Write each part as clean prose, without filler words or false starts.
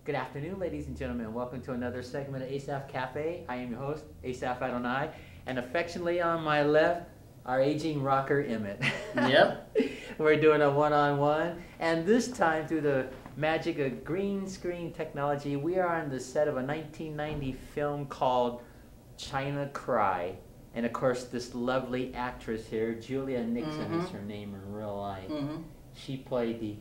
Good afternoon, ladies and gentlemen. Welcome to another segment of Asaph Cafe. I am your host, Asaph Adonai, and affectionately on my left, our aging rocker, Emmett. Yep. We're doing a one-on-one, and this time through the magic of green screen technology, we are on the set of a 1990 film called China Cry. And of course, this lovely actress here, Julia Nixon is her name in real life. She played the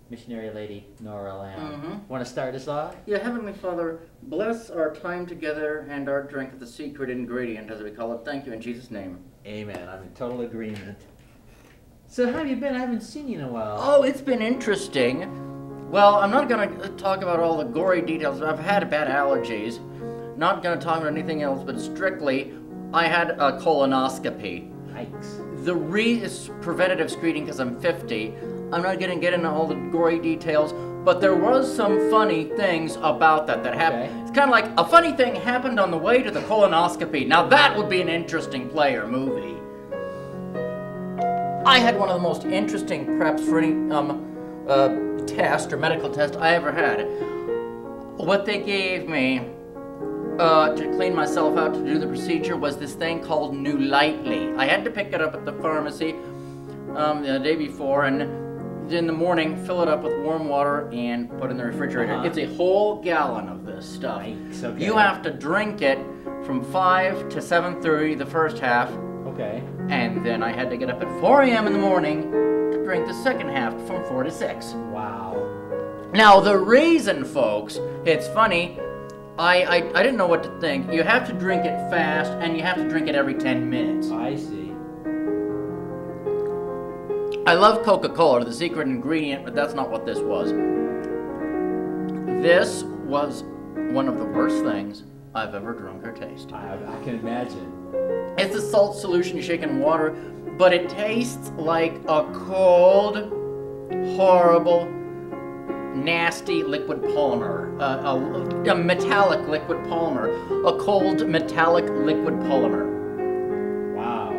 missionary lady Nora Lamb. Want to start us off? Yeah, Heavenly Father, bless our time together and our drink of the secret ingredient, as we call it. Thank you in Jesus' name. Amen. I'm in total agreement. So how have you been? I haven't seen you in a while. Oh, it's been interesting. Well, I'm not going to talk about all the gory details. I've had bad allergies. Not going to talk about anything else, but strictly, I had a colonoscopy. Yikes. It's preventative screening because I'm 50. I'm not going to get into all the gory details, but there was some funny things about that happened. Okay. It's kind of like a funny thing happened on the way to the colonoscopy. Now that would be an interesting play or movie. I had one of the most interesting preps for any test or medical test I ever had. What they gave me to clean myself out to do the procedure was this thing called New Lightly. I had to pick it up at the pharmacy the day before, and in the morning, fill it up with warm water and put it in the refrigerator. It's a whole gallon of this stuff. Nice. Okay. You have to drink it from 5 to 7:30 the first half. Okay. And then I had to get up at 4 a.m. in the morning to drink the second half from 4 to 6. Wow. Now the reason, folks, it's funny, I didn't know what to think. You have to drink it fast and you have to drink it every 10 minutes. I see. I love Coca-Cola, the secret ingredient, but that's not what this was. This was one of the worst things I've ever drunk or tasted. I can imagine. It's a salt solution you shake in water, but it tastes like a cold, horrible, nasty liquid polymer. A metallic liquid polymer. A cold, metallic liquid polymer. Wow.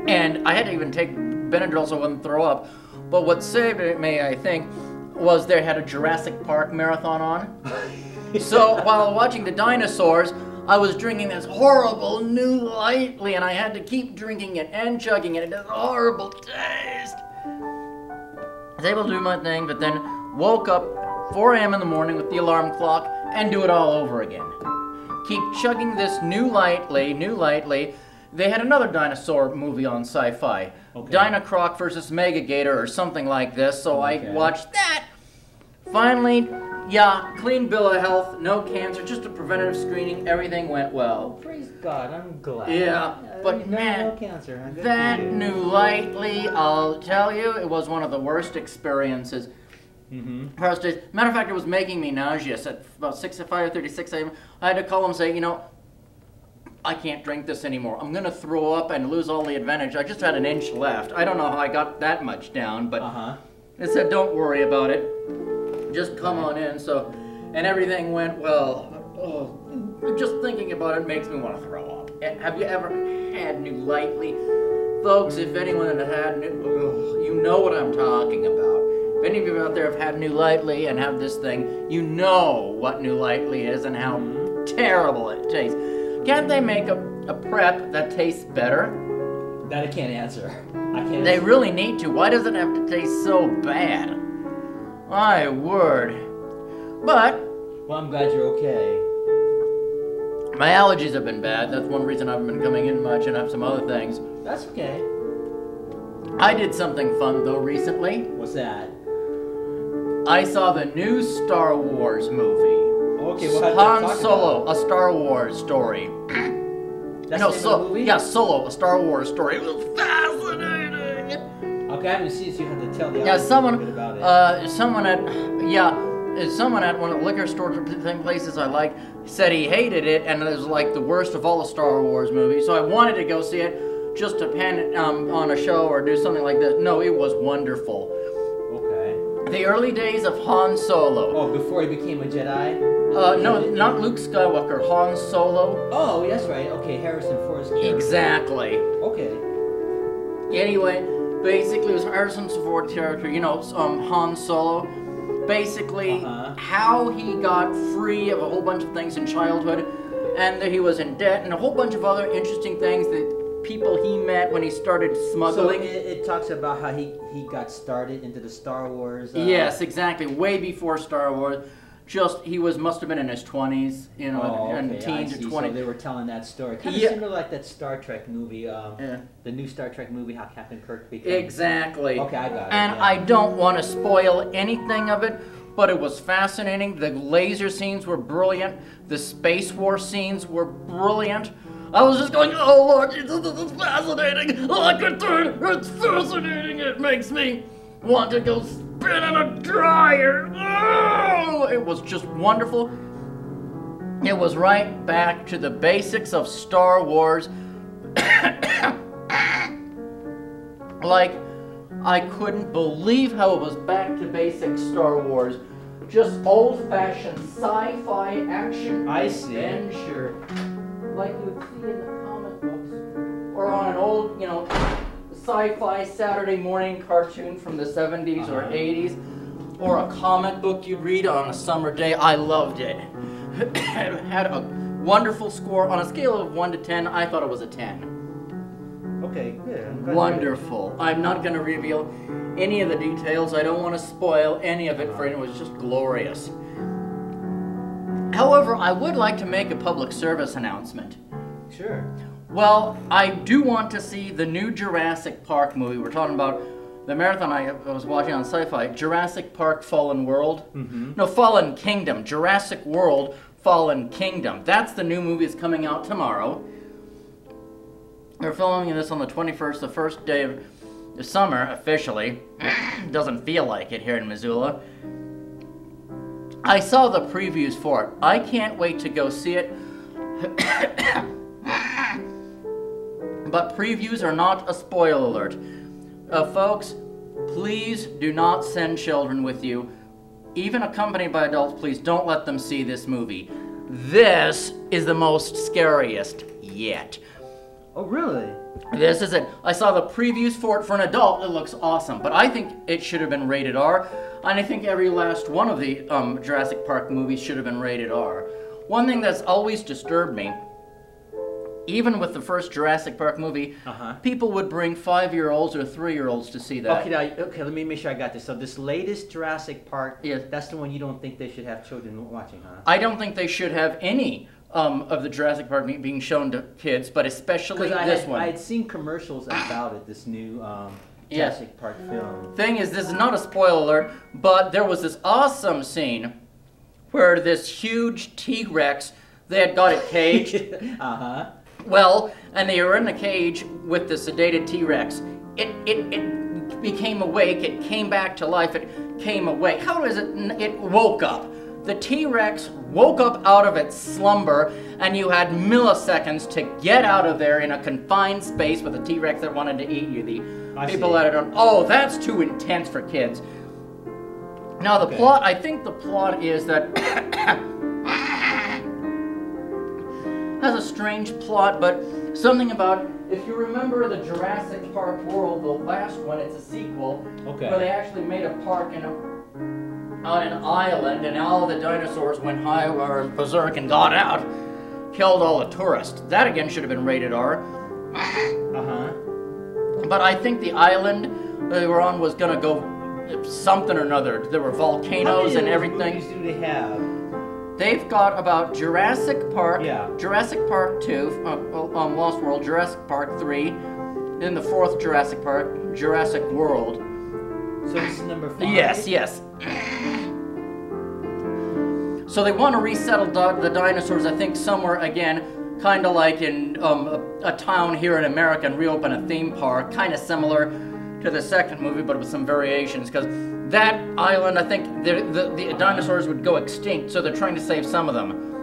And I had to even take Benadryl so I wouldn't throw up. But what saved me, I think, was they had a Jurassic Park marathon on. So while watching the dinosaurs, I was drinking this horrible New Lightly, and I had to keep drinking it and chugging it. It has a horrible taste. I was able to do my thing, but then woke up 4 a.m. in the morning with the alarm clock and do it all over again. Keep chugging this New Lightly. They had another dinosaur movie on Sci-Fi. Okay. Dinocroc versus Megagator or something like this, so I watched that. Finally, yeah, clean bill of health, no cancer, just a preventative screening, everything went well. Oh, praise God, I'm glad. Yeah, but man, no cancer. that New Lightly, I'll tell you, it was one of the worst experiences. Matter of fact, it was making me nauseous at about 5:36 a.m. I had to call him and say, you know, I can't drink this anymore. I'm going to throw up and lose all the advantage. I just had an inch left. I don't know how I got that much down, but they said, don't worry about it. Just come on in. So, and everything went well. Oh, just thinking about it makes me want to throw up. Have you ever had New Lightly? Folks, if anyone had had New, you know what I'm talking about. If any of you out there have had New Lightly and have this thing, you know what New Lightly is and how terrible it tastes. Can't they make a prep that tastes better? That I can't answer. I can't. They really need to. Why does it have to taste so bad? My word. But well, I'm glad you're okay. My allergies have been bad. That's one reason I haven't been coming in much, and I have some other things. That's okay. I did something fun though recently. What's that? I saw the new Star Wars movie. Okay, well, Han Solo, a Star Wars story. That's the movie? Yeah, Solo, a Star Wars story. It was fascinating. Okay, I haven't seen it, so you have to tell the audience a bit about it. Someone at one of the liquor stores, same places I like, said he hated it and it was like the worst of all the Star Wars movies. So I wanted to go see it just to pan it on a show or do something like this. No, it was wonderful. Okay. The early days of Han Solo. Oh, before he became a Jedi? No, not Luke Skywalker, Han Solo. Oh, that's right. Okay, Harrison Ford's character. Exactly. Okay. Anyway, basically it was Harrison Ford's character, you know, Han Solo. basically how he got free of a whole bunch of things in childhood, and that he was in debt, and a whole bunch of other interesting things that people he met when he started smuggling. So it talks about how he got started into the Star Wars. Yes, exactly. Way before Star Wars. Just he must have been in his 20s, you know, and teens or 20s. So they were telling that story, kind of similar like that Star Trek movie, the new Star Trek movie, how Captain Kirk became. Exactly. Okay, I got it. And I don't want to spoil anything of it, but it was fascinating. The laser scenes were brilliant. The space war scenes were brilliant. I was just going, oh Lord Jesus, this is fascinating. Look at it, it's fascinating. It makes me want to go spin in a dryer. Oh, it was just wonderful. It was right back to the basics of Star Wars. Like, I couldn't believe how it was back to basic Star Wars. Just old-fashioned sci-fi action adventure. Like you would see in the comic books, or on an old, you know, sci-fi Saturday morning cartoon from the 70s or 80s, or a comic book you'd read on a summer day. I loved it. It had a wonderful score. On a scale of 1 to 10, I thought it was a 10. Okay, good. Wonderful. I'm not going to reveal any of the details. I don't want to spoil any of it for anyone. It was just glorious. However, I would like to make a public service announcement. Sure. Well, I do want to see the new Jurassic Park movie. We're talking about the marathon I was watching on Sci-Fi. Jurassic Park Fallen World. No, Fallen Kingdom. Jurassic World Fallen Kingdom. That's the new movie that's coming out tomorrow. We're filming this on the 21st, the first day of the summer, officially. Doesn't feel like it here in Missoula. I saw the previews for it. I can't wait to go see it. But previews are not a spoiler alert. Folks, please do not send children with you. Even accompanied by adults, please don't let them see this movie. This is the most scariest yet. Oh, really? This is it. I saw the previews for it. For an adult, it looks awesome, but I think it should have been rated R, and I think every last one of the Jurassic Park movies should have been rated R. One thing that's always disturbed me, even with the first Jurassic Park movie, people would bring 5-year-olds or 3-year-olds to see that. Okay, let me make sure I got this. So this latest Jurassic Park, that's the one you don't think they should have children watching, huh? I don't think they should have any of the Jurassic Park being shown to kids, but especially this one. I had seen commercials about it, this new Jurassic Park film. Thing is, this is not a spoiler alert, but there was this awesome scene where this huge T-Rex, they had got it caged. Well, and they were in the cage with the sedated T-Rex. It became awake, it came back to life, it came awake. How is it? It woke up. The T-Rex woke up out of its slumber, and you had milliseconds to get out of there in a confined space with a T-Rex that wanted to eat you. The people that are, oh, that's too intense for kids. Now the plot, I think the plot is that has a strange plot, but something about, if you remember the Jurassic Park World, the last one, it's a sequel, where they actually made a park on an island, and all the dinosaurs went high or berserk and got out, killed all the tourists. That again should have been rated R. But I think the island they were on was gonna go something or another. There were volcanoes and everything. How many movies do they have? They've got about Jurassic Park, Jurassic Park 2, Lost World, Jurassic Park 3, then the 4th Jurassic Park, Jurassic World. So this is number 5? Yes. So they want to resettle the dinosaurs, I think, somewhere again, kind of like in a town here in America, and reopen a theme park, kind of similar to the second movie, but with some variations, because that island, I think, the dinosaurs would go extinct, so they're trying to save some of them.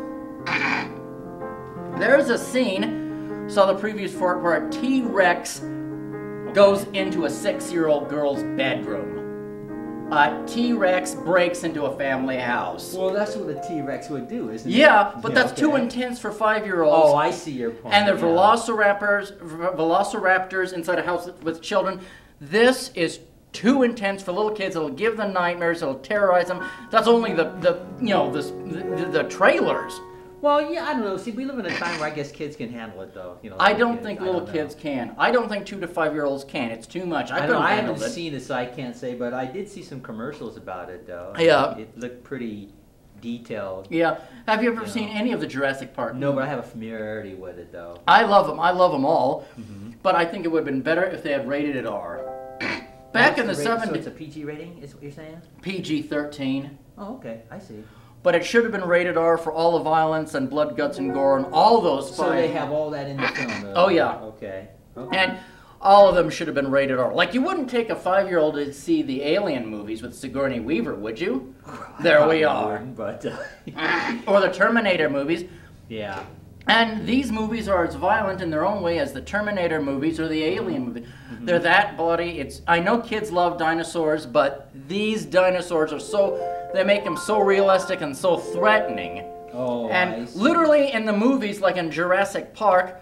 There's a scene, saw the previews for it, where a T-Rex goes into a 6-year-old girl's bedroom. A T-Rex breaks into a family house. Well, that's what a T-Rex would do, isn't it? Yeah, but that's too intense for 5-year-olds. Oh, I see your point. And the velociraptors inside a house with children. This is too intense for little kids. It'll give them nightmares. It'll terrorize them. That's only the trailers. Well, yeah, I don't know. See, we live in a time where I guess kids can handle it, though. You know, I don't think little kids can. I don't think 2 to 5 year olds can. It's too much. I haven't seen it, so I can't say. But I did see some commercials about it, though. Yeah. It looked pretty detailed. Yeah. Have you ever seen any of the Jurassic Park? No, but I have a familiarity with it, though. I love them. I love them all. But I think it would have been better if they had rated it R. Back in the 70s. So it's a PG rating, is what you're saying? PG-13. Oh, okay. I see. But it should have been rated R for all the violence and blood, guts, and gore and all those. So they have all that in the film, though. Oh, yeah. Okay. And all of them should have been rated R. Like, you wouldn't take a 5-year-old to see the Alien movies with Sigourney Weaver, would you? There we are. But, or the Terminator movies. Yeah. And these movies are as violent in their own way as the Terminator movies or the Alien movies. They're that bloody. I know kids love dinosaurs, but these dinosaurs are they make them so realistic and so threatening. Oh, and literally in the movies, like in Jurassic Park,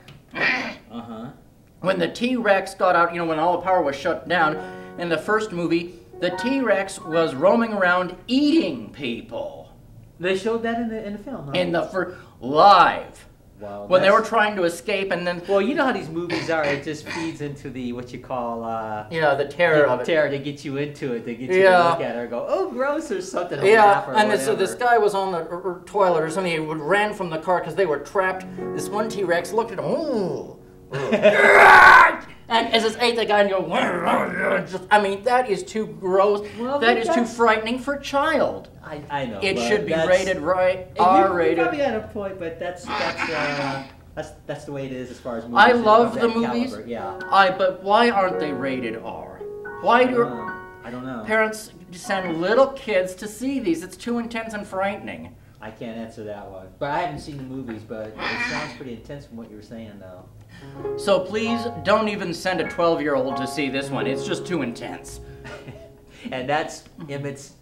when the T-Rex got out, when all the power was shut down, in the first movie, the T-Rex was roaming around eating people. They showed that in the film, huh? In the live. Wow, when they were trying to escape, and then... Well, you know how these movies are. It just feeds into the, what you call... the terror of it. Terror. They get you into it. They get you to look at it or go, oh, gross, or something. And so this guy was on the toilet or something. He ran from the car because they were trapped. This one T-Rex looked at him. Ooh. And as it ate the guy and go... that is too gross. Well, that is too frightening for a child. I know. It should be rated R-rated. You probably got a point, but that's the way it is as far as movies. I love the movies. Caliber. Yeah. But why aren't they rated R? Why do I don't know. Parents send little kids to see these? It's too intense and frightening. I can't answer that one. But I haven't seen the movies, but it sounds pretty intense from what you were saying, though. So please don't even send a 12-year-old to see this one. It's just too intense. And that's Emmett's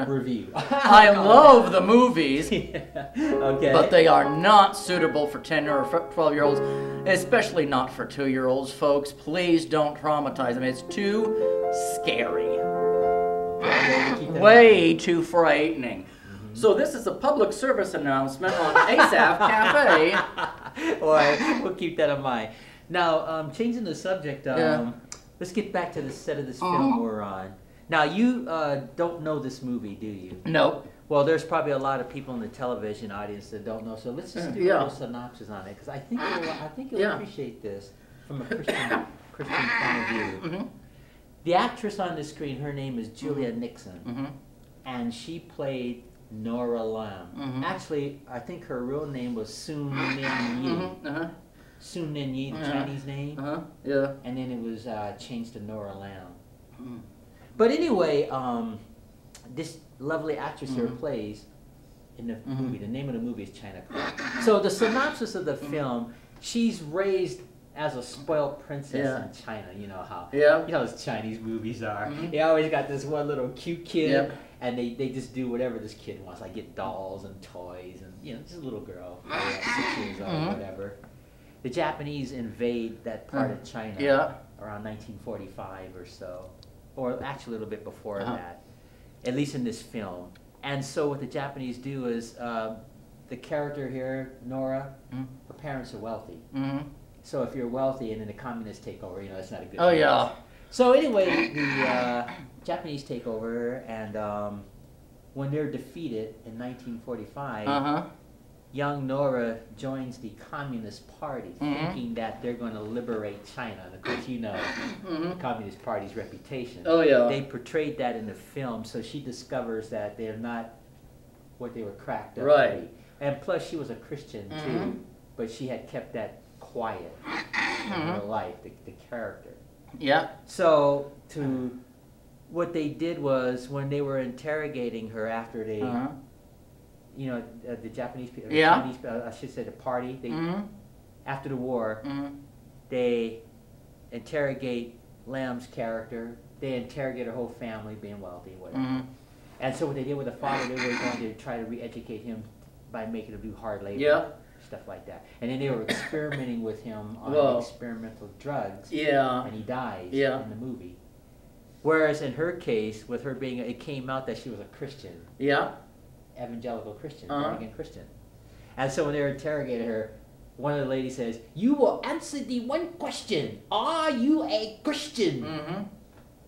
review. I love the movies, okay, but they are not suitable for 10 or 12-year-olds, especially not for 2-year-olds, folks. Please don't traumatize them. It's too scary. Way too frightening. So this is a public service announcement on Asaph Cafe. Boy, we'll keep that in mind. Now, changing the subject, let's get back to the set of this film we're on. Now, you don't know this movie, do you? No. Well, there's probably a lot of people in the television audience that don't know, so let's just do a little synopsis on it, because I think you'll appreciate this from a Christian point of view. The actress on the screen, her name is Julia Nixon, and she played Nora Lamb. Actually, I think her real name was Sun Nin Yi. Sun Nin Yi, the Chinese name. And then it was changed to Nora Lamb. But anyway, this lovely actress here plays in the movie. The name of the movie is China Cry. So the synopsis of the film, she's raised as a spoiled princess in China. You know how you know those Chinese movies are. They always got this one little cute kid, and they just do whatever this kid wants. Like get dolls and toys, and just a little girl, 6 years old, whatever. The Japanese invade that part of China around 1945 or so, or actually a little bit before that, at least in this film. And so what the Japanese do is the character here, Nora, her parents are wealthy. So if you're wealthy and then the communists take over, that's not a good thing. So anyway, the Japanese take over, and when they're defeated in 1945, young Nora joins the Communist Party, thinking that they're going to liberate China. And of course, the Communist Party's reputation. They portrayed that in the film, so she discovers that they're not what they were cracked up to be. And plus, she was a Christian too, but she had kept that quiet in her life, the character. So what they did was, when they were interrogating her after they, the Japanese people, Chinese, I should say the party, they, after the war, they interrogate Lamb's character, they interrogate her whole family, being wealthy, whatever. And so what they did with the father, they were going to try to re-educate him by making him do hard labor. Stuff like that. And then they were experimenting with him on experimental drugs. And he dies in the movie. Whereas in her case, with her being, it came out that she was a Christian. Yeah. Evangelical Christian, born again Christian. And so when they were interrogating her, one of the ladies says, "You will answer the one question. Are you a Christian?"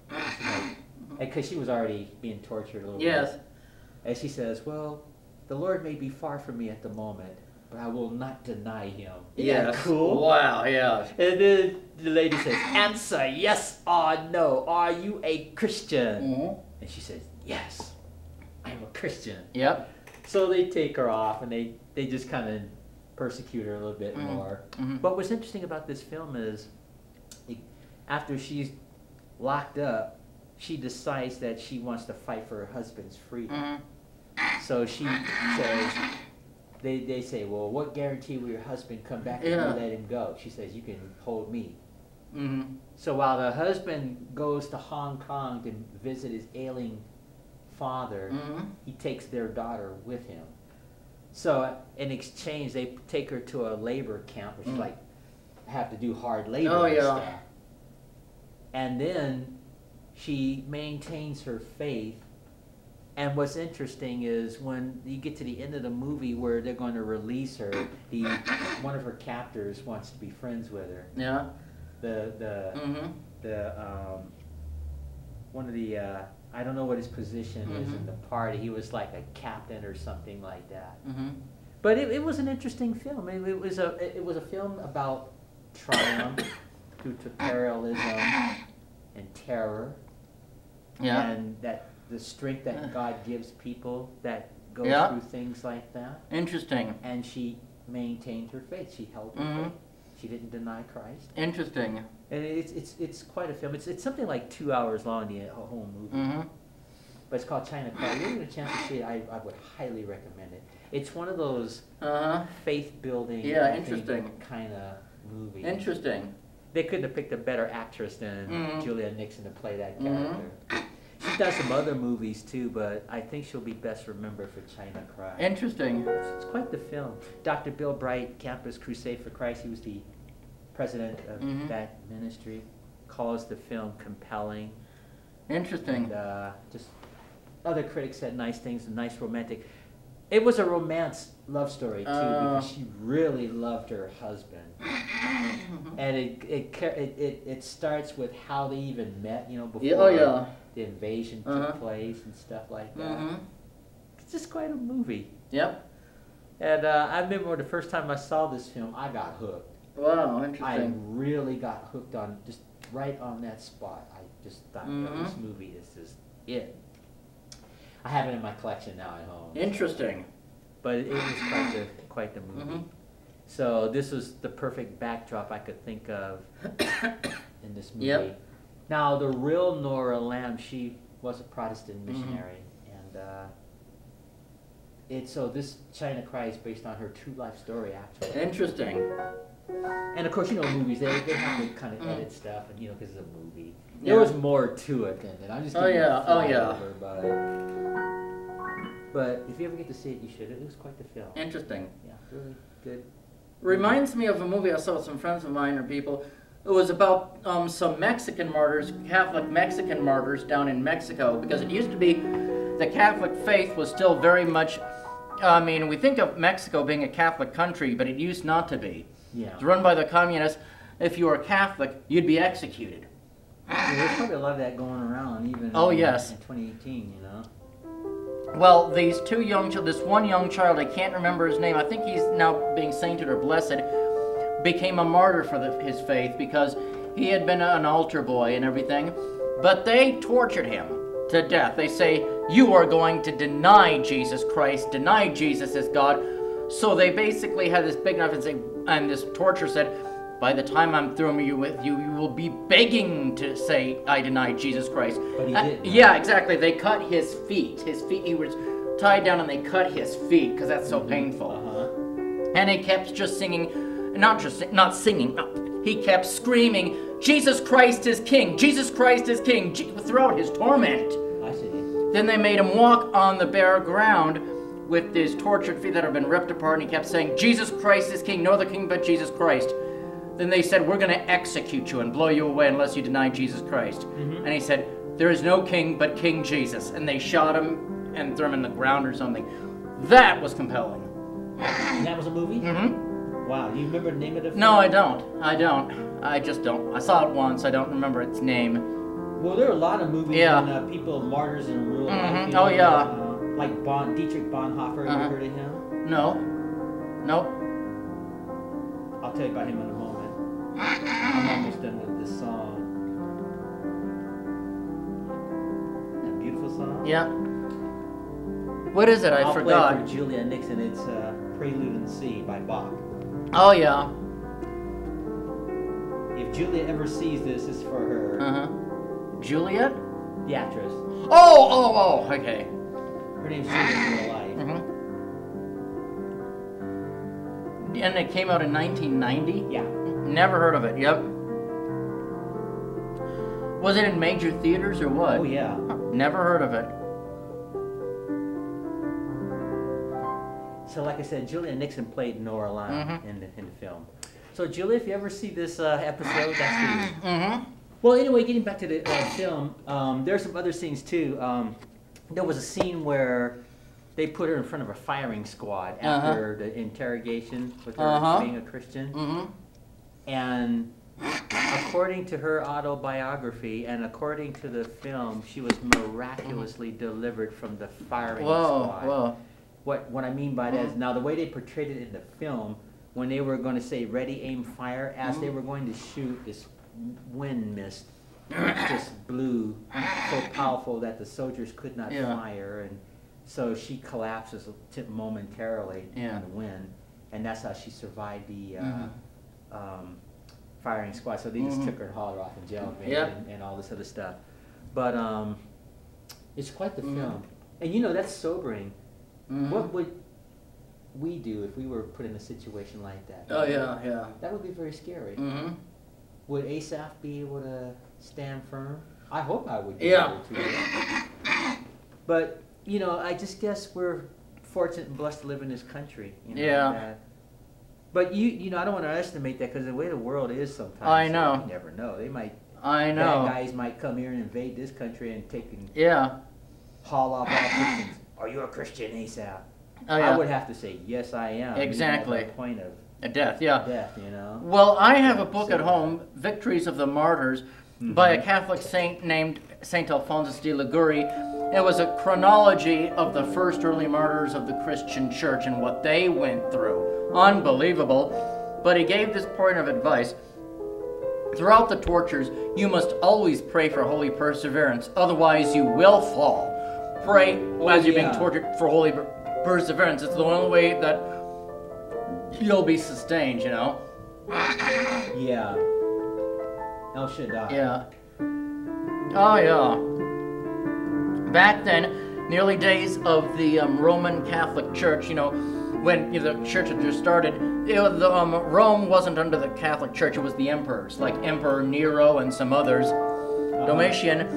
Mm-hmm. Because she was already being tortured a little Yes. bit. And she says, "Well, the Lord may be far from me at the moment, but I will not deny him." Isn't that cool? Wow, yeah. And then the lady says, "Answer yes or no. Are you a Christian?" Mm-hmm. And she says, "Yes, I'm a Christian." Yep. So they take her off, and they just kind of persecute her a little bit more. But what's interesting about this film is, after she's locked up, she decides that she wants to fight for her husband's freedom. So she says, they say, "Well, what guarantee will your husband come back if you let him go?" She says, "You can hold me." So while the husband goes to Hong Kong to visit his ailing father, he takes their daughter with him. So in exchange, they take her to a labor camp, which is like, have to do hard labor and stuff. And then she maintains her faith. And what's interesting is when you get to the end of the movie where they're going to release her, one of her captors wants to be friends with her. Yeah. One of the I don't know what his position is in the party. He was like a captain or something like that. But it was an interesting film. It was a film about triumph through totalitarianism and terror. Yeah. And that the strength that God gives people that go through things like that. Interesting. And she maintained her faith. She held her faith. She didn't deny Christ. Interesting. And it's quite a film. It's something like 2 hours long, the whole movie. But it's called China Cry. If you get a chance to see it, I would highly recommend it. It's one of those faith-building, interesting kind of movies. Interesting. They couldn't have picked a better actress than Julia Nixon to play that character. She's done some other movies too, but I think she'll be best remembered for China Cry. Interesting. It's quite the film. Dr. Bill Bright, Campus Crusade for Christ, he was the president of that ministry, calls the film compelling. Interesting. And just other critics said nice things, nice romantic. It was a romance love story too, because she really loved her husband. And it starts with how they even met, before the invasion took place and stuff like that. It's just quite a movie. Yep. And I remember the first time I saw this film, I got hooked. Wow, interesting. I really got hooked on, just right on that spot. I just thought this movie is just it. I have it in my collection now at home. Interesting. But it was quite the movie. So this was the perfect backdrop I could think of in this movie. Yep. Now, the real Nora Lamb, she was a Protestant missionary. And so this China Cry is based on her true life story, actually. Interesting. And of course, movies, they have to kind of edit stuff, and because it's a movie. There was more to it than that. I'm just giving over, but if you ever get to see it, you should. It was quite the film. Interesting. Yeah, really good. Reminds me of a movie I saw with some friends of mine or people. It was about some Mexican martyrs, Catholic Mexican martyrs down in Mexico, because it used to be the Catholic faith was still very much, we think of Mexico being a Catholic country, but it used not to be. Yeah. It's run by the communists. If you were Catholic, you'd be executed. There's probably a lot of that going around even in 2018, Well, this one young child, I can't remember his name, I think he's now being sainted or blessed, became a martyr for his faith because he had been an altar boy and everything, but they tortured him to death. They say, you are going to deny Jesus Christ, deny Jesus as God. So they basically had this big knife and this torture said, by the time I'm through with you, you will be begging to say, I deny Jesus Christ. But he didn't. Yeah, exactly. They cut his feet. He was tied down and they cut his feet because that's so painful. And he kept just singing, not singing, he kept screaming, Jesus Christ is King, Jesus Christ is King, throughout his torment. I see. Then they made him walk on the bare ground with his tortured feet that have been ripped apart, and he kept saying, Jesus Christ is King, no other King but Jesus Christ. Then they said, we're going to execute you and blow you away unless you deny Jesus Christ. And he said, there is no king but King Jesus, and they shot him and threw him in the ground or something. That was compelling. And that was a movie? Mm-hmm. Wow. Do you remember the name of the film? No, I don't. I just don't. I saw it once. I don't remember its name. Well, there are a lot of movies on people, martyrs in real life. You know, Oh, yeah. Like Dietrich Bonhoeffer. Have you heard of him? No. Nope. I'll tell you about him in a moment. I'm almost done with this song. That beautiful song? Yeah. What is it? I forgot. I'll play it for Julia Nixon. It's Prelude in C by Bach. Oh, yeah. If Julia ever sees this, it's for her. Juliet? The actress. Oh, okay. Her name's Julia in real life. And it came out in 1990? Yeah. Never heard of it, yep. Was it in major theaters or what? Oh, yeah. Never heard of it. So, like I said, Julia Nixon played Nora Lamb in the film. So, Julia, if you ever see this episode, that's for you. Well, anyway, getting back to the film, there are some other scenes too. There was a scene where they put her in front of a firing squad after the interrogation with her being a Christian. And according to her autobiography and according to the film, she was miraculously delivered from the firing squad. Whoa. What I mean by that is, now the way they portrayed it in the film, when they were going to say ready, aim, fire, as they were going to shoot, this wind mist just blew so powerful that the soldiers could not fire, and so she collapses momentarily in the wind, and that's how she survived the firing squad. So they just took her and hauled her off in jail and all this other stuff. But it's quite the film, and you know, that's sobering. What would we do if we were put in a situation like that? Oh, yeah. That would be very scary. Would Asaph be able to stand firm? I hope I would be able to. But, you know, I just guess we're fortunate and blessed to live in this country. You know, but, you know, I don't want to underestimate that, because the way the world is sometimes. I know. You never know. They might. I know. Bad guys might come here and invade this country and take and haul off all Christians. Are you a Christian, Asaph? Oh, yeah. I would have to say, yes, I am. Exactly. At the point of death, death, you know. Well, I have a book at home, Victories of the Martyrs, by a Catholic saint named Saint Alphonsus de Liguori. It was a chronology of the first early martyrs of the Christian church and what they went through. Unbelievable. But he gave this point of advice. Throughout the tortures, you must always pray for holy perseverance, otherwise you will fall. Pray as you're being tortured for holy perseverance. It's the only way that you'll be sustained, you know? Yeah. El Shaddai. Yeah. Oh, yeah. Back then, in the early days of the Roman Catholic Church, you know, when the church had just started, Rome wasn't under the Catholic Church, it was the emperors, like Emperor Nero and some others. Domitian.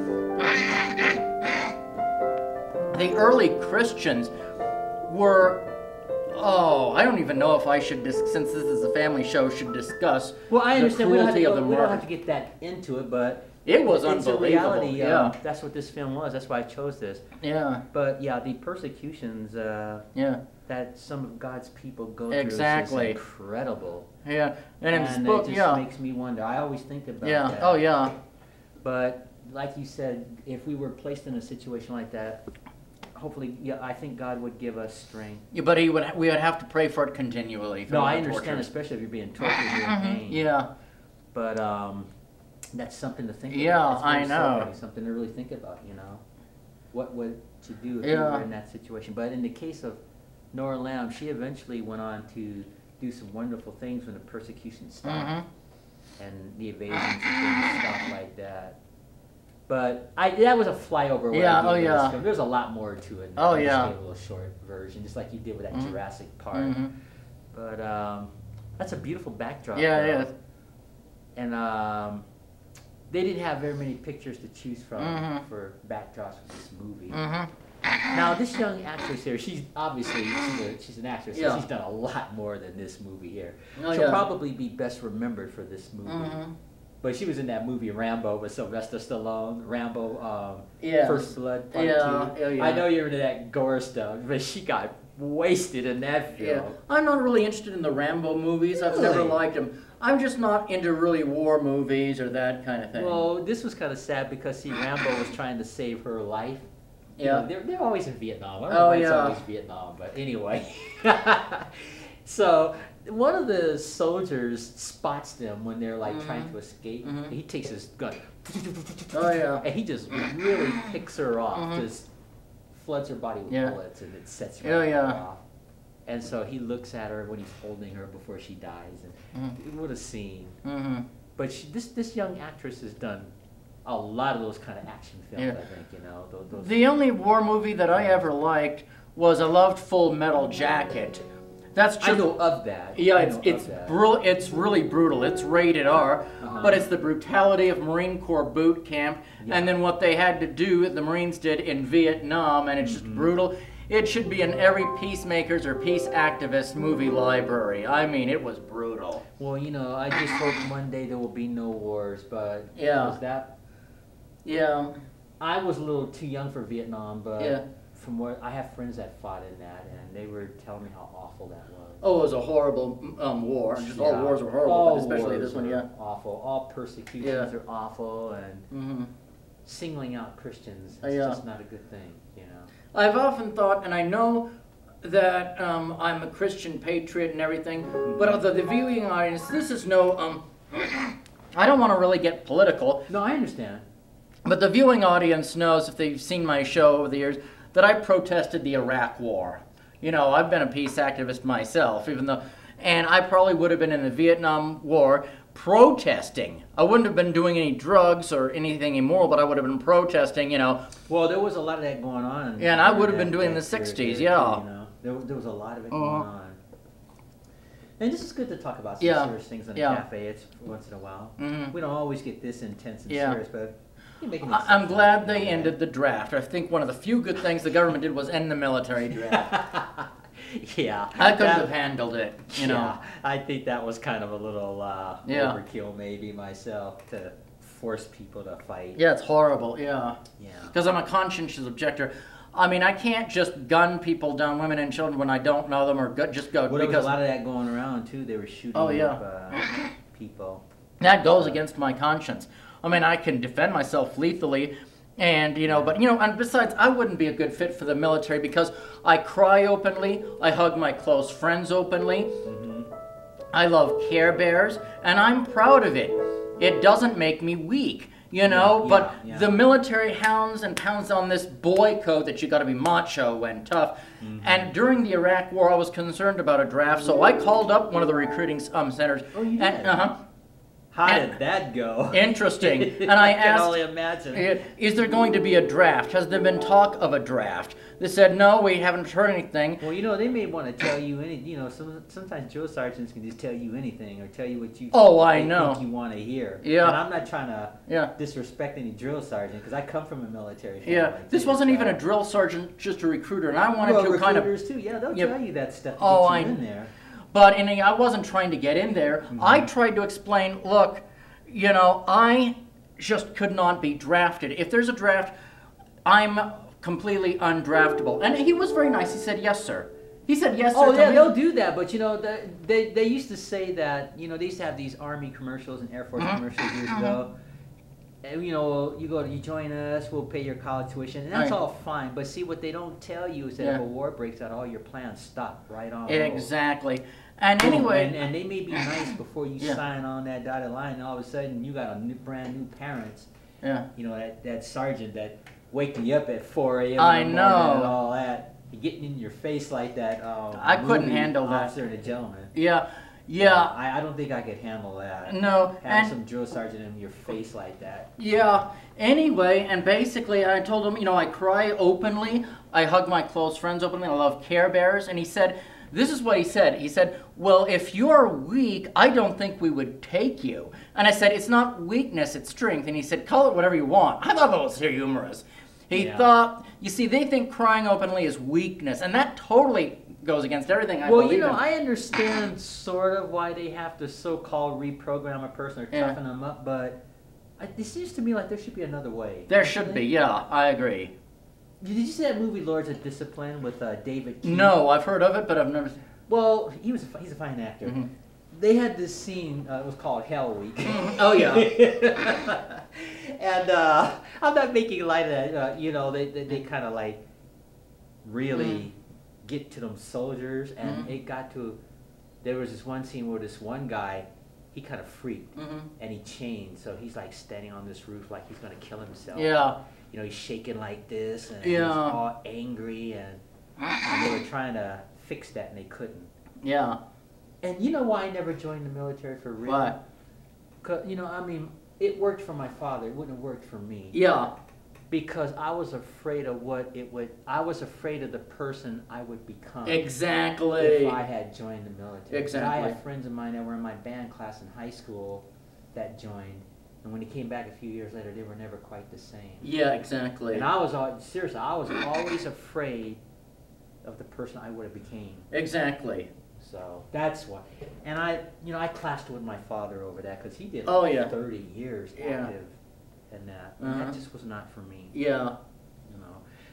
The early Christians were, I don't even know if I should, since this is a family show, should discuss well, I understand. the cruelty of the we don't have to get that into it, but it was it's unbelievable. A reality. That's what this film was. That's why I chose this. Yeah. But yeah, the persecutions that some of God's people go through is incredible. Yeah, and in this book, it just makes me wonder. I always think about that. Oh, yeah. But like you said, if we were placed in a situation like that, hopefully, I think God would give us strength. Yeah, but we would have to pray for it continually. No, I understand, especially if you're being tortured, you're in pain. Yeah. But that's something to think about. Yeah, I know. Sobering, something to really think about, you know. What would you do if you were in that situation? But in the case of Nora Lamb, she eventually went on to do some wonderful things when the persecution stopped. And the evasions and things stopped like that. But that was a flyover. There's a lot more to it. I just gave a little short version, just like you did with that Jurassic Park. But that's a beautiful backdrop. Yeah, it is. And they didn't have very many pictures to choose from for backdrops for this movie. Now, this young actress here, she's obviously she's an actress, so she's done a lot more than this movie here. She'll probably be best remembered for this movie. But she was in that movie Rambo with Sylvester Stallone. Rambo, Yeah. First Blood Part Yeah, 2. yeah, yeah. I know you're into that gore stuff, but she got wasted in that film. Yeah. I'm not really interested in the Rambo movies. I've never Really? liked them. I'm just not into really war movies or that kind of thing. Well, this was kind of sad because, see, Rambo was trying to save her life. You know, they're always in Vietnam. I don't know why it's always Vietnam, but anyway. So one of the soldiers spots them when they're like trying to escape. He takes his gun. And he just really picks her off. Just floods her body with bullets, and it sets her off. And so he looks at her when he's holding her before she dies. And what a scene. But this young actress has done a lot of those kind of action films, I think, you know. The only war movie that I ever liked was I loved Full Metal Jacket. That's just, I know of that. Yeah, it's really brutal. It's rated R, but it's the brutality of Marine Corps boot camp, and then what they had to do, the Marines did in Vietnam, and it's just brutal. It should be in every peacemakers or peace activist movie library. I mean, it was brutal. Well, you know, I just hope one day there will be no wars, but was that? Yeah. I was a little too young for Vietnam, but from what I have friends that fought in that, and they were telling me how awful that was. Oh, it was a horrible war. Just all wars are horrible, but especially this one, awful. All persecutions are awful, and singling out Christians is just not a good thing, you know. I've often thought, and I know that I'm a Christian patriot and everything, but of the viewing audience, this is no, I don't want to really get political. No, I understand. But the viewing audience knows, if they've seen my show over the years, that I protested the Iraq War. You know, I've been a peace activist myself, and I probably would have been in the Vietnam War protesting. I wouldn't have been doing any drugs or anything immoral, but I would have been protesting, you know. Well, there was a lot of that going on. Yeah, and I would have been doing in the 60s, you know. There was a lot of it going on. And this is good to talk about some serious things in a cafe. It's once in a while. We don't always get this intense and serious, but I'm glad they ended the draft. I think one of the few good things the government did was end the military draft. I couldn't have handled it, you know. I think that was kind of a little overkill maybe myself, to force people to fight. Yeah, it's horrible, because I'm a conscientious objector. I mean, I can't just gun people down, women and children, when I don't know them, or just go. Well, there was a lot of that going around too. They were shooting up people. That goes against my conscience. I mean, I can defend myself lethally, and and besides, I wouldn't be a good fit for the military because I cry openly, I hug my close friends openly, I love Care Bears, and I'm proud of it. It doesn't make me weak. You know, but the military hounds and pounds on this boy code that you got to be macho and tough. And during the Iraq War, I was concerned about a draft, so I called up one of the recruiting centers. Oh, you did? How did that go? Interesting. And I can asked, only imagine. Is there going to be a draft? Has there been talk of a draft? They said, no, we haven't heard anything. Well, you know, they may want to tell you anything. You know, sometimes drill sergeants can just tell you anything or tell you what you think you want to hear. Yeah. And I'm not trying to disrespect any drill sergeant because I come from a military family. Yeah. This wasn't even a drill sergeant, just a recruiter. And I wanted to kind of... recruiters too. Yeah, they'll tell you that stuff to get you in there. But I wasn't trying to get in there. I tried to explain, look, you know, I just could not be drafted. If there's a draft, I'm completely undraftable. And he was very nice. He said, yes, sir. He said, yes, sir. Oh, yeah, they'll do that. But, you know, they used to say that, you know, they used to have these Army commercials and Air Force commercials years ago. And, you know, you join us, we'll pay your college tuition. And that's all fine. But see, what they don't tell you is that if a war breaks out, all your plans stop right on. Exactly. And anyway... And they may be nice before you sign on that dotted line. And all of a sudden, you got brand new parents. Yeah. You know, that sergeant that waking you up at 4 a.m. I know. And all that. Getting in your face like that. I couldn't handle that. Officer and a gentleman. Yeah. Yeah. I don't think I could handle that. No. Have some drill sergeant in your face like that. Yeah. Anyway, and basically I told him, you know, I cry openly. I hug my close friends openly. I love Care Bears. And he said, this is what he said. He said, well, if you're weak, I don't think we would take you. And I said, it's not weakness, it's strength. And he said, call it whatever you want. I thought that was humorous. He Yeah. thought, you see, they think crying openly is weakness, and that totally goes against everything I believe in. I understand sort of why they have to so-called reprogram a person or Yeah. toughen them up, but it seems to me like there should be another way. There should be, yeah, I agree. Did you see that movie Lords of Discipline with David Keith? No, I've heard of it, but I've never seen it. Well, he's a fine actor. Mhm. They had this scene, it was called Hell Week. Oh, yeah. And I'm not making light of that. They kind of like really get to them soldiers, and it got to, there was this one scene where this one guy, he kind of freaked, and he chained, so he's like standing on this roof like he's going to kill himself. Yeah. He's shaking like this, and he's all angry, and they were trying to fix that, and they couldn't. Yeah. And you know why I never joined the military for real? Why? 'Cause, it worked for my father. It wouldn't have worked for me. Yeah. Because I was afraid of I was afraid of the person I would become. Exactly. If I had joined the military. Exactly. I had friends of mine that were in my band class in high school that joined. And when they came back a few years later, they were never quite the same. Yeah, exactly. And I was always afraid of the person I would have became. Exactly. So that's why. And I clashed with my father over that because he did 30 years active in that. And that just was not for me. Yeah.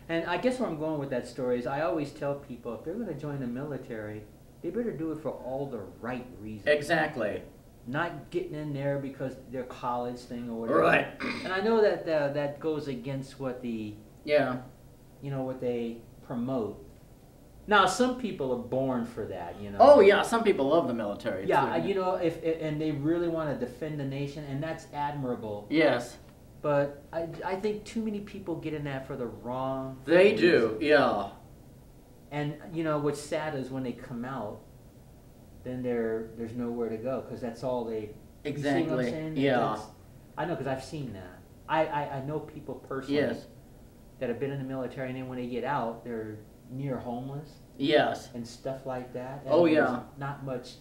And I guess where I'm going with that story is I always tell people if they're going to join the military, they better do it for all the right reasons. Exactly. Not getting in there because their college thing or whatever. Right. And I know that that goes against what what they promote. Now, some people are born for that, Oh yeah, some people love the military. Yeah, too. and they really want to defend the nation, and that's admirable. Yes. But I think too many people get in that for the wrong. They reasons. do. Yeah. And what's sad is when they come out, then there's nowhere to go because that's all they. Exactly. You see what I'm saying? Yeah. I know because I've seen that. I know people personally that have been in the military, and then when they get out, they're near homeless. Yes. And stuff like that. And there's not much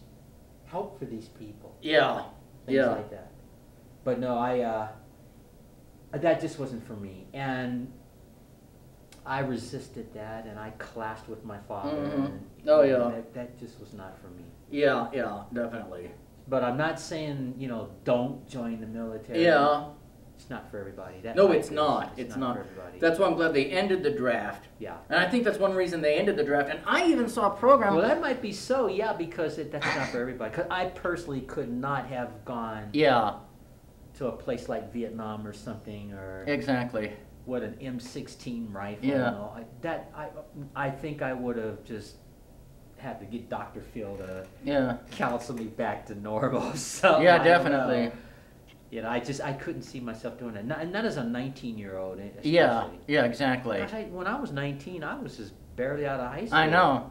help for these people. Yeah. Things like that. But no, that just wasn't for me. And I resisted that, and I clashed with my father. And, that just was not for me. Yeah, definitely. But I'm not saying, don't join the military. Yeah. It's not for everybody. No, it's not. It's not for everybody. That's why I'm glad they ended the draft. Yeah. And I think that's one reason they ended the draft. And I even saw a program. Well, that might be so, because that's not for everybody. Because I personally could not have gone to a place like Vietnam or something, or exactly. What, an M16 rifle? Yeah. I think I would have just had to get Dr. Phil to counsel me back to normal. So yeah, definitely. I couldn't see myself doing it. Not as a 19-year-old, especially. Yeah, exactly. When I was 19, I was just barely out of high school. I know.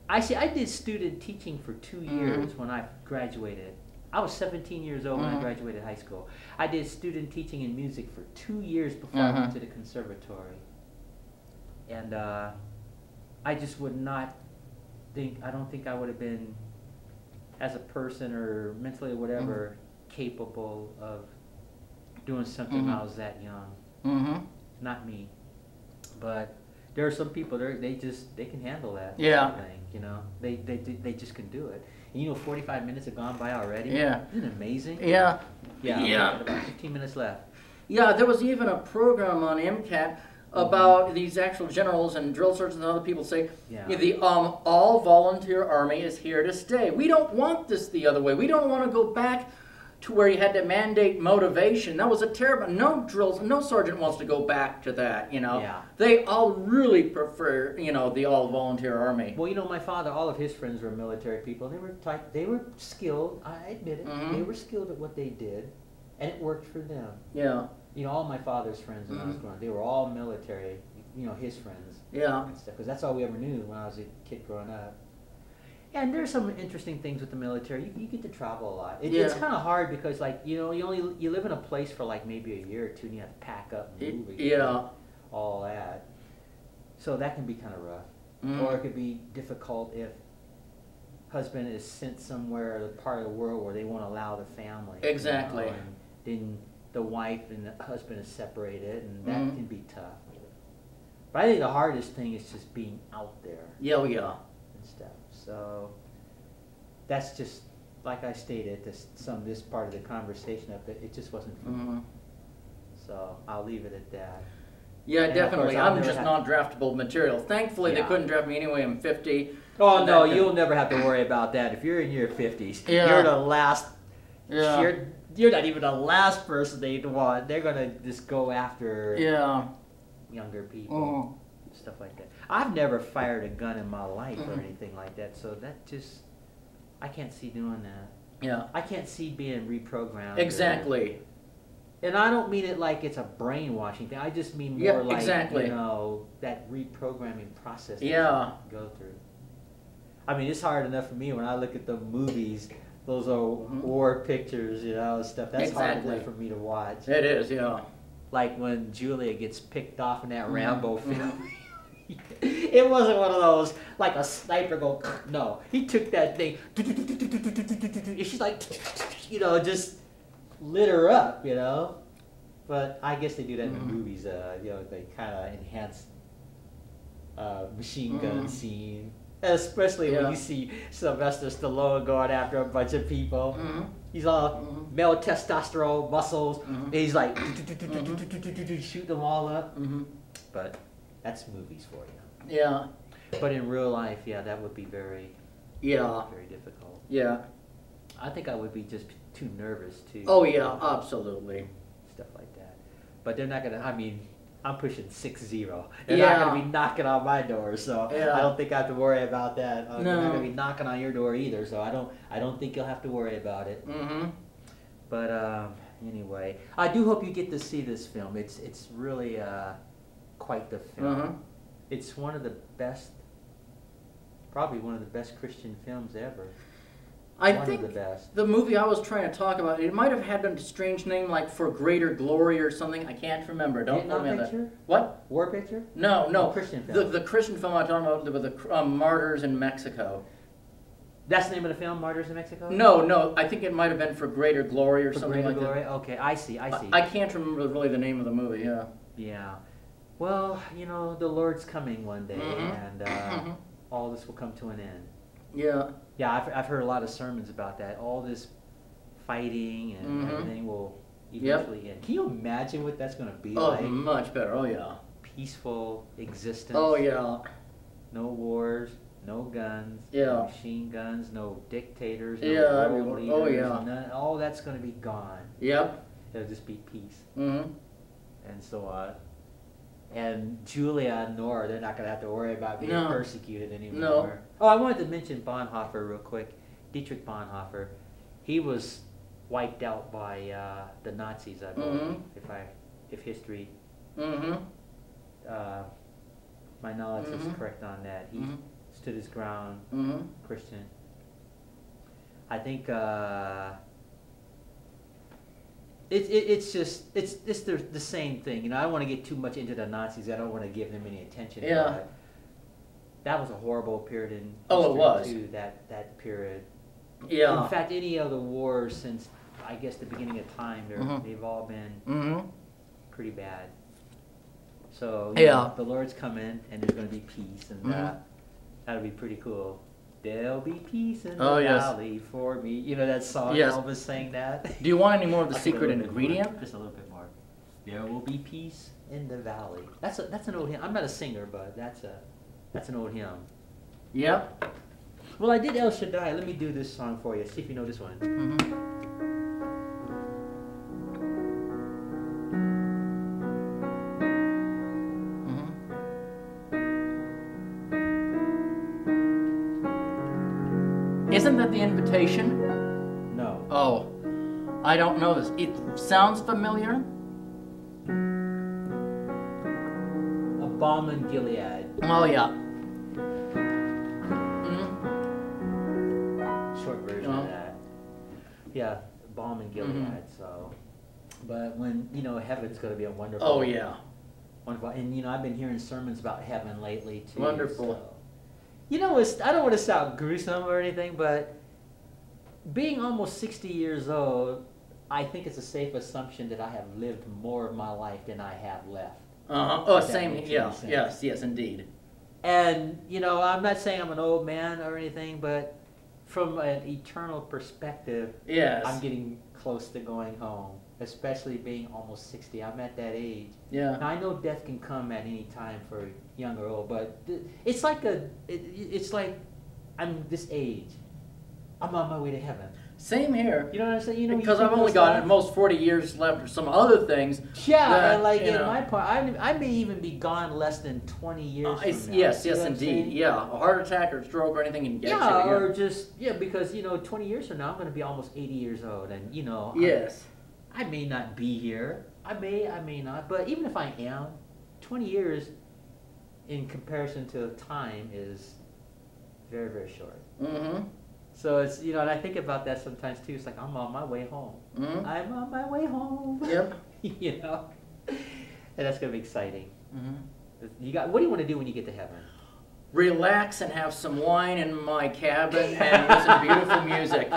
I did student teaching for 2 years when I graduated. I was 17 years old when I graduated high school. I did student teaching in music for 2 years before I went to the conservatory. And I just would not I don't think I would have been, as a person or mentally or whatever, capable of doing something when I was that young. Not me. But there are some people they can handle that. Yeah. Thing, they just can do it. And 45 minutes have gone by already. Yeah. Isn't it amazing? Yeah. Yeah. About 15 minutes left. Yeah, there was even a program on MCAT about these actual generals and drill sergeants and other people say the all volunteer army is here to stay. We don't want this the other way. We don't want to go back to where you had to mandate motivation. That was a terrible. No sergeant wants to go back to that. Yeah. They all really prefer the all volunteer army. Well, my father, all of his friends were military people. They were skilled. I admit it. They were skilled at what they did, and it worked for them. Yeah. All my father's friends when I was growing up, they were all military. His friends. Yeah. Because that's all we ever knew when I was a kid growing up. And there's some interesting things with the military. You get to travel a lot. It's kind of hard because, you live in a place for maybe a year or two, and you have to pack up and move again. All that. So that can be kind of rough. Or it could be difficult if husband is sent somewhere, a part of the world where they won't allow the family. Exactly. And then the wife and the husband is separated, and that can be tough. But I think the hardest thing is just being out there Yeah, oh, yeah. and stuff. So that's just, like I stated, this part of the conversation up, it just wasn't for me. So I'll leave it at that. Yeah, And of course, definitely. I'll I'm never just have- not draftable material. Thankfully, they Yeah. couldn't draft me anyway. I'm 50. Oh And no, that- you'll never have to worry about that. If you're in your 50s, Yeah. you're the last. Yeah. You're not even the last person they'd want. They're gonna just go after Yeah. younger people, Mhm. stuff like that. I've never fired a gun in my life or Mhm. anything like that, so that just, I can't see doing that. Yeah. I can't see being reprogrammed. Exactly. And I don't mean it like it's a brainwashing thing. I just mean more Yeah, like, exactly. you know, that reprogramming process that Yeah. you go through. I mean, it's hard enough for me when I look at the movies, those old Mhm. war pictures, you know, stuff. That's hard Exactly. enough for me to watch. It is, yeah. Like when Julia gets picked off in that Mhm. Rambo Mhm. film. It wasn't one of those, like a sniper go, no. He took that thing, and she's like, you know, just lit her up, you know. But I guess they do that in the Mhm. movies, you know, they kind of enhance machine gun Mhm. scene. Especially when Yeah. you see Sylvester Stallone going after a bunch of people. Mhm. He's all Mhm. male testosterone, muscles, Mhm. and he's like shoot them all up. Mhm. But that's movies for you. Yeah. But in real life, yeah, that would be very, Yeah. very difficult. Yeah. I think I would be just too nervous to. Oh, yeah, absolutely. Stuff like that. But they're not gonna. I mean, I'm pushing 6-0. They're Yeah. not gonna be knocking on my door, so Yeah. I don't think I have to worry about that. They're not No. gonna be knocking on your door either, so I don't think you'll have to worry about it. Mm-hmm. But anyway, I do hope you get to see this film. It's really quite the film. Uh-huh. It's one of the best, probably one of the best Christian films ever. I One think of the best. the movie I was trying to talk about, it might have had a strange name like For Greater Glory or something. I can't remember. Don't Vietnam quote me on that. picture? What? War picture? No, no. Oh, Christian The, film. the Christian film I'm talking about with the martyrs in Mexico. That's the name of the film, Martyrs in Mexico? No, no. I think it might have been For Greater Glory or For something Greater like Glory? that. Okay, I see. I can't remember really the name of the movie. Yeah. Yeah. Well, you know, the Lord's coming one day, Mhm. and Mhm. all this will come to an end. Yeah. Yeah, I've heard a lot of sermons about that. All this fighting and Mhm. everything will Yep. eventually end. Can you imagine what that's going to be Oh, like? much better. Oh, yeah. Peaceful existence. Oh, yeah. No wars, no guns, Yeah. no machine guns, no dictators, no Yeah, world everyone- leaders. oh, yeah. All that's going to be gone. Yep. It'll just be peace Mm-hmm. and so on. And Julia and Nora, they're not going to have to worry about being No. persecuted anymore. No. Oh, I wanted to mention Bonhoeffer real quick. Dietrich Bonhoeffer. He was wiped out by the Nazis, I believe, Mhm. if history, Mm-hmm. my knowledge is Mhm. correct on that. He Mhm. stood his ground, Mm-hmm. Christian. I think it's just it's the same thing. You know, I don't want to get too much into the Nazis. I don't want to give them any attention. Yeah. But that was a horrible period in Oh, it history was. too. That period. Yeah. In fact, any of the wars since I guess the beginning of time, Mhm. they've all been Mm-hmm. pretty bad. So Yeah. know, the Lord's coming, and there's going to be peace, and Mhm. that'll be pretty cool. There'll be peace in the Oh, yes. valley for me. You know that song? Yes. Elvis sang that. Do you want any more of the I'll give it a secret little bit more, ingredient? just a little bit more. There will be peace in the valley. That's an old hymn. I'm not a singer, but that's an old hymn. Yep. Well, I did El Shaddai. Let me do this song for you. See if you know this one. Mm-hmm. Isn't that the invitation? No. Oh, I don't know this. It sounds familiar. A Balm in Gilead. Oh, yeah. Mhm. Short version Oh. of that. Yeah, Balm in Gilead. Mhm. So, but when heaven's going to be a wonderful. Oh, yeah. Wonderful, and I've been hearing sermons about heaven lately too. Wonderful. So. I don't want to sound gruesome or anything, but being almost 60 years old, I think it's a safe assumption that I have lived more of my life than I have left. Oh, If that same. makes Yeah. any sense. Yes. Yes, indeed. And, you know, I'm not saying I'm an old man or anything, but from an eternal perspective, Yes. I'm getting close to going home, especially being almost 60. I'm at that age. Yeah. Now, I know death can come at any time for young or old, but it's like it's like I'm this age. I'm on my way to heaven. Same here. You know what I'm saying? You know, Because you I've think only those got thoughts? at most 40 years left or some other things. Yeah, that, and like you in know, my point, I may even be gone less than 20 years from now. Yes, See yes, what I'm indeed. saying? Yeah, a heart attack or stroke or anything can get Yeah, you. or just, yeah, because, you know, 20 years from now, I'm going to be almost 80 years old, and, you know, Yes. I may not be here. I may not, but even if I am, 20 years in comparison to time is very, very short. Mm-hmm. So it's, you know, and I think about that sometimes too. It's like, I'm on my way home. Mm-hmm. I'm on my way home. Yep. You know? And that's going to be exciting. Mm-hmm. What do you want to do when you get to heaven? Relax and have some wine in my cabin and listen to beautiful music.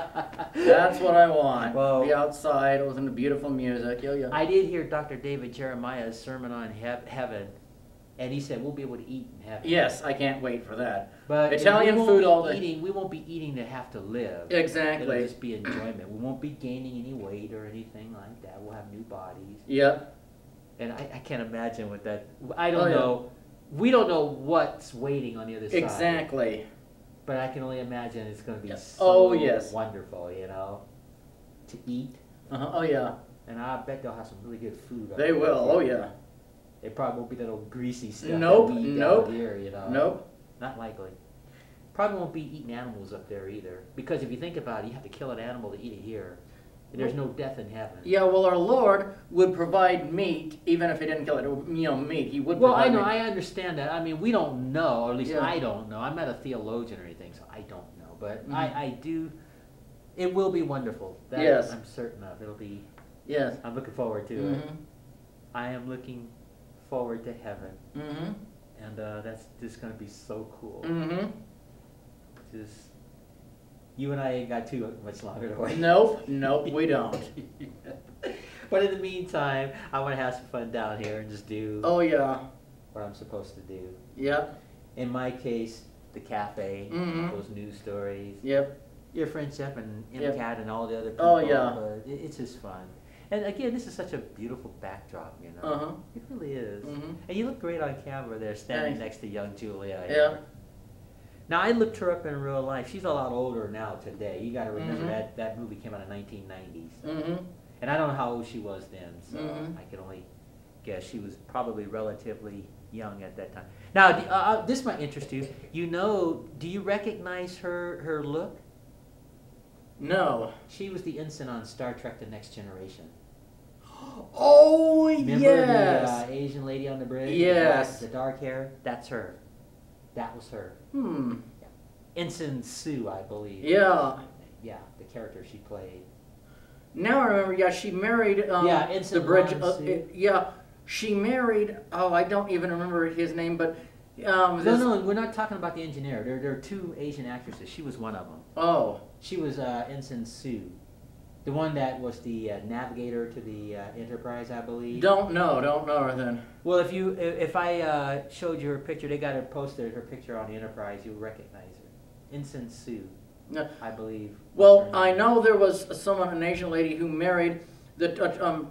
That's what I want. Well, be outside, listen to beautiful music. Yeah, yeah. I did hear Dr. David Jeremiah's sermon on heaven, and he said we'll be able to eat in heaven. Yes, I can't wait for that. But Italian we won't food be all day. we won't be eating to have to live. Exactly. It'll just be enjoyment. We won't be gaining any weight or anything like that. We'll have new bodies. Yep. And I can't imagine what that. I don't Oh, yeah. know. We don't know what's waiting on the other side. Exactly. But I can only imagine it's going to be Yes. so Oh, yes. wonderful, you know, to eat. Uh-huh. Oh, yeah. And I bet they'll have some really good food. They will. Oh, yeah. It probably won't be that old greasy stuff Nope, that we eat nope, down here, you know. Nope. Not likely. Probably won't be eating animals up there either. Because if you think about it, you have to kill an animal to eat it here. And there's no death in heaven. Yeah, well, our Lord would provide meat, even if he didn't kill it. You know, meat. He would Well, provide I know, meat. I understand that. I mean, we don't know, or at least Yeah. I don't know. I'm not a theologian or anything, so I don't know. But Mhm. I do, it will be wonderful. That Yes. I'm certain of. It'll be, Yes. I'm looking forward to it. Mm-hmm. I am looking forward to heaven. Mm-hmm. And that's just going to be so cool. Mm-hmm. Just, you and I ain't got too much longer to wait. Nope. Nope, we don't. But in the meantime, I want to have some fun down here and just do Oh, yeah. what I'm supposed to do. Yep. In my case, the cafe, Mhm. those news stories, Yep. your friendship and Yep. MCAT and all the other people. Oh, yeah. But it's just fun. And again, this is such a beautiful backdrop, you know. Uh-huh. It really is. Mhm. And you look great on camera there, standing Thanks. next to young Julia. Yeah. here. Now, I looked her up in real life. She's a lot older now today. You got to remember Mhm. that movie came out in 1990s. Mm-hmm. And I don't know how old she was then, so Mhm. I can only guess she was probably relatively young at that time. Now, this might interest you. You know, do you recognize her look? No. She was the ensign on Star Trek: The Next Generation. Oh, Remember yes. the Asian lady on the bridge? Yes. The dark hair? That's her. That was her. Hmm. Ensign Sue, I believe. Yeah. Yeah, the character she played. Now I remember, yeah, she married Yeah, the Ensign bridge. Lon Sue. Yeah, she married, oh, I don't even remember his name, but. No, we're not talking about the engineer. There are two Asian actresses. She was one of them. Oh. She was Ensign Sue. The one that was the navigator to the Enterprise, I believe. Don't know her then. Well, if I showed you her picture, they got her posted her picture on the Enterprise, you'll recognize her. Ensign Sue, No. I believe. Well, was her I name. know there was someone, an Asian lady, who married the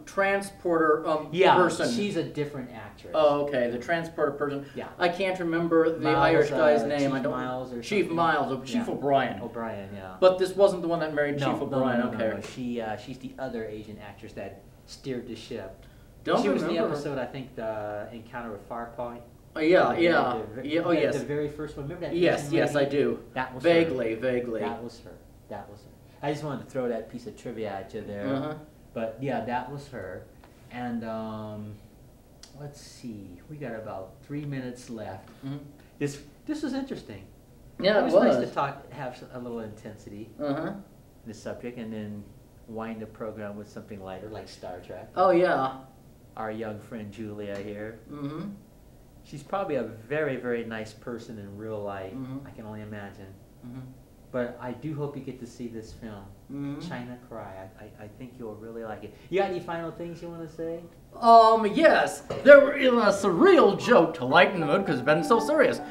transporter Yeah, person. she's a different actress. Oh, okay, the transporter person. Yeah. I can't remember the Miles, Irish guy's name. Chief I don't. Miles or Chief something. Miles, or Chief Yeah. O'Brien. O'Brien, yeah. But this wasn't the one that married No, Chief O'Brien. no, Okay. no. She's the other Asian actress that steered the ship. Don't she was in the remember. episode, I think, the Encounter with Farpoint. Oh, yeah. Oh, The yes. very first one. Remember that? Yes, Asian yes, I lady? do. That was Vaguely, her. vaguely. That was her. That was her. I just wanted to throw that piece of trivia at you there. Uh-huh. But yeah, that was her. And let's see, we got about 3 minutes left. Mm-hmm. This was interesting. Yeah, It was nice to have a little intensity Uh-huh. in the subject, and then wind the program with something lighter like Star Trek. Oh, yeah. Our young friend Julia here. Mm-hmm. She's probably a very, very nice person in real life. Mhm. I can only imagine. Mm-hmm. But I do hope you get to see this film, Mhm. China Cry. I think you'll really like it. You got any final things you want to say? Yes. There were a surreal joke to lighten the mood because it's been so serious.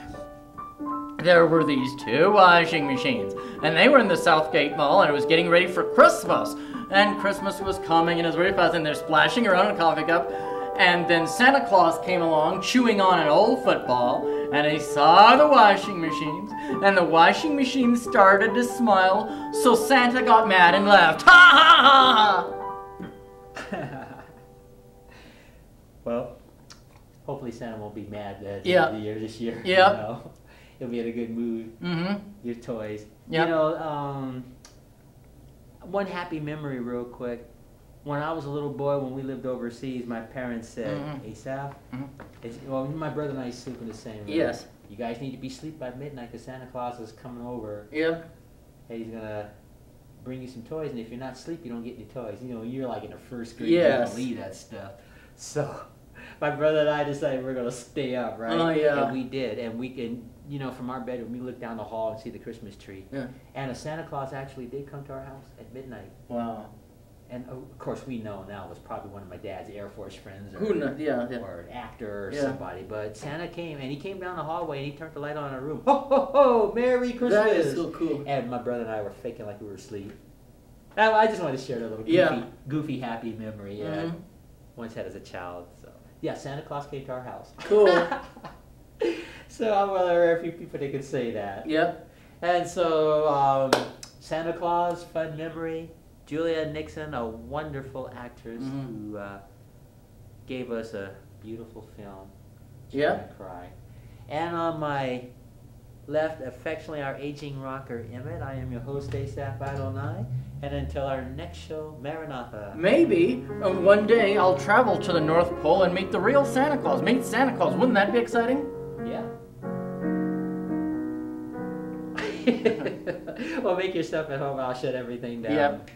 There were these two washing machines, and they were in the Southgate Mall, and it was getting ready for Christmas. And Christmas was coming, and it was very fast, and they're splashing around in a coffee cup. And then Santa Claus came along, chewing on an old football, and he saw the washing machines, and the washing machines started to smile, so Santa got mad and left. Ha ha ha! Well, hopefully Santa won't be mad at the Yeah. end of the year this year. Yep. You know? He'll be in a good mood. Mm-hmm. Your toys. Yep. You know, one happy memory real quick. When I was a little boy, when we lived overseas, my parents said, Asaph, well, my brother and I sleep in the same room. Yes. You guys need to be asleep by midnight because Santa Claus is coming over. Yeah. And he's going to bring you some toys, and if you're not asleep, you don't get any toys. You know, you're like in the first grade, Yes. you don't believe that stuff. So my brother and I decided we're going to stay up, right? Oh, yeah. And we did. And we can, you know, from our bedroom, we look down the hall and see the Christmas tree. Yeah. And a Santa Claus actually did come to our house at midnight. Wow. And of course, we know now it was probably one of my dad's Air Force friends, or, Who knows? Yeah. or an actor or Yeah. somebody. But Santa came, and he came down the hallway, and he turned the light on in our room. Ho, ho, ho! Merry Christmas! That is so cool. And my brother and I were faking like we were asleep. I just wanted to share that little goofy, happy memory. Yeah, once had as a child. So yeah, Santa Claus came to our house. Cool. So I'm one of the rare few people that can say that. Yep. And so Santa Claus, fun memory. Julia Nixon, a wonderful actress who gave us a beautiful film, China Cry. And on my left, affectionately, our aging rocker, Emmett. I am your host, Asaph Cafe. And until our next show, Maranatha. Maybe one day I'll travel to the North Pole and meet the real Santa Claus. Meet Santa Claus. Wouldn't that be exciting? Yeah. Well, make yourself at home. I'll shut everything down. Yep.